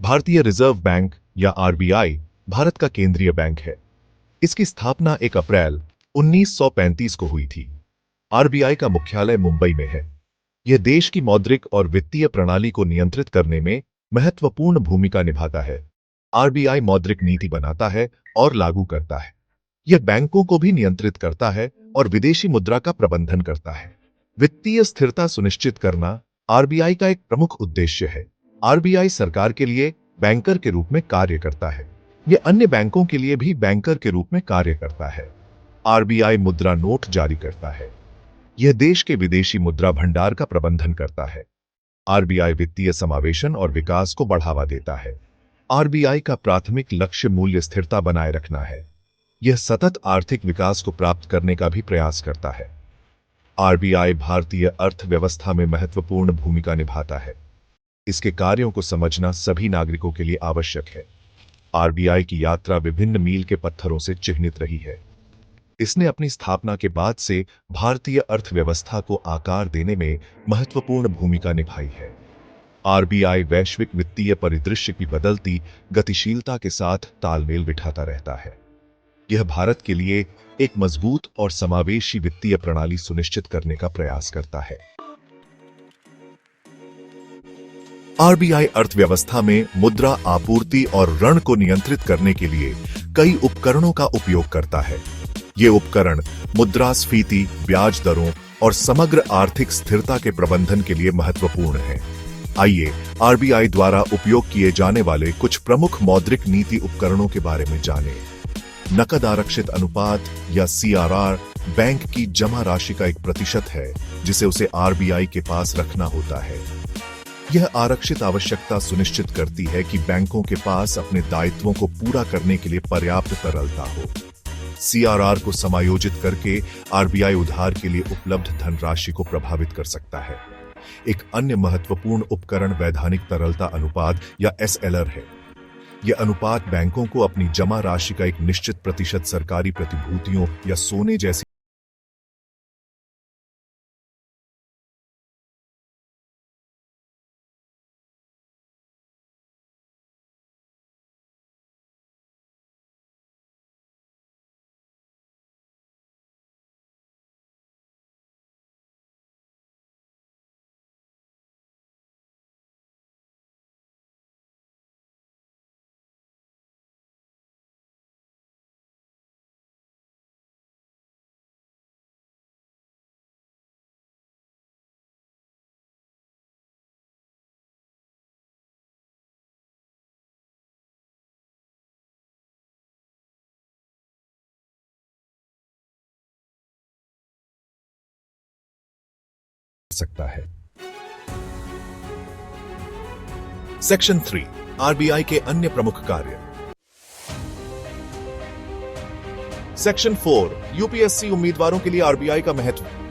भारतीय reserve bank या RBI Bharat का केंद्रीय बैंक है। इसकी स्थापना 1 अप्रैल 1935 को हुई थी। आरबीआई का मुख्यालय मुंबई में है। यह देश की मौद्रिक और वित्तीय प्रणाली को नियंत्रित करने में महत्वपूर्ण भूमिका निभाता है। आरबीआई मौद्रिक नीति बनाता है और लागू करता है। यह बैंकों को भी नियंत्रित करता है और विदेशी मुद्रा का प्रबंधन करता है। वित्तीय स्थिरता सुनिश्चित करना आरबीआई का एक प्रमुख उद्देश्य है। आरबीआई सरकार के लिए बैंकर के रूप में कार्य करता है। यह अन्य बैंकों के लिए भी बैंकर के रूप में कार्य करता है। आरबीआई मुद्रा नोट जारी करता है। यह देश के विदेशी मुद्रा भंडार का प्रबंधन करता है। आरबीआई वित्तीय समावेशन और विकास को बढ़ावा देता है। आरबीआई का प्राथमिक लक्ष्य मूल्य स्थिरता बनाए रखना है। यह सतत आर्थिक विकास को प्राप्त करने का भी प्रयास करता है। आरबीआई भारतीय अर्थव्यवस्था में महत्वपूर्ण भूमिका निभाता है। इसके कार्यों को समझना सभी नागरिकों के लिए आवश्यक है। आरबीआई की यात्रा विभिन्न मील के पत्थरों से चिह्नित रही है। इसने अपनी स्थापना के बाद से भारतीय अर्थव्यवस्था को आकार देने में महत्वपूर्ण भूमिका निभाई है। आरबीआई वैश्विक वित्तीय परिदृश्य की बदलती गतिशीलता के साथ तालमेल बिठाता रहता है। यह भारत के लिए एक मजबूत और समावेशी वित्तीय प्रणाली सुनिश्चित करने का प्रयास करता है। आरबीआई अर्थव्यवस्था में मुद्रा आपूर्ति और ऋण को नियंत्रित करने के लिए कई उपकरणों का उपयोग करता है। ये उपकरण मुद्रास्फीति, ब्याज दरों और समग्र आर्थिक स्थिरता के प्रबंधन के लिए महत्वपूर्ण हैं। आइए आरबीआई द्वारा उपयोग किए जाने वाले कुछ प्रमुख मौद्रिक नीति उपकरणों के बारे में जानें। नकद आरक्षित अनुपात या सीआरआर बैंक की जमा राशि का एक प्रतिशत है जिसे उसे आरबीआई के पास रखना होता है। यह आरक्षित आवश्यकता सुनिश्चित करती है कि बैंकों के पास अपने दायित्वों को पूरा करने के लिए पर्याप्त तरलता हो। सीआरआर को समायोजित करके आरबीआई उधार के लिए उपलब्ध धनराशि को प्रभावित कर सकता है। एक अन्य महत्वपूर्ण उपकरण वैधानिक तरलता अनुपात या एसएलआर है। यह अनुपात बैंकों को अपनी जमा राशि का एक निश्चित प्रतिशत सरकारी प्रतिभूतियों या सोने जैसी सकता है। सेक्शन 3 आरबीआई के अन्य प्रमुख कार्य। सेक्शन 4 यूपीएससी उम्मीदवारों के लिए आरबीआई का महत्व।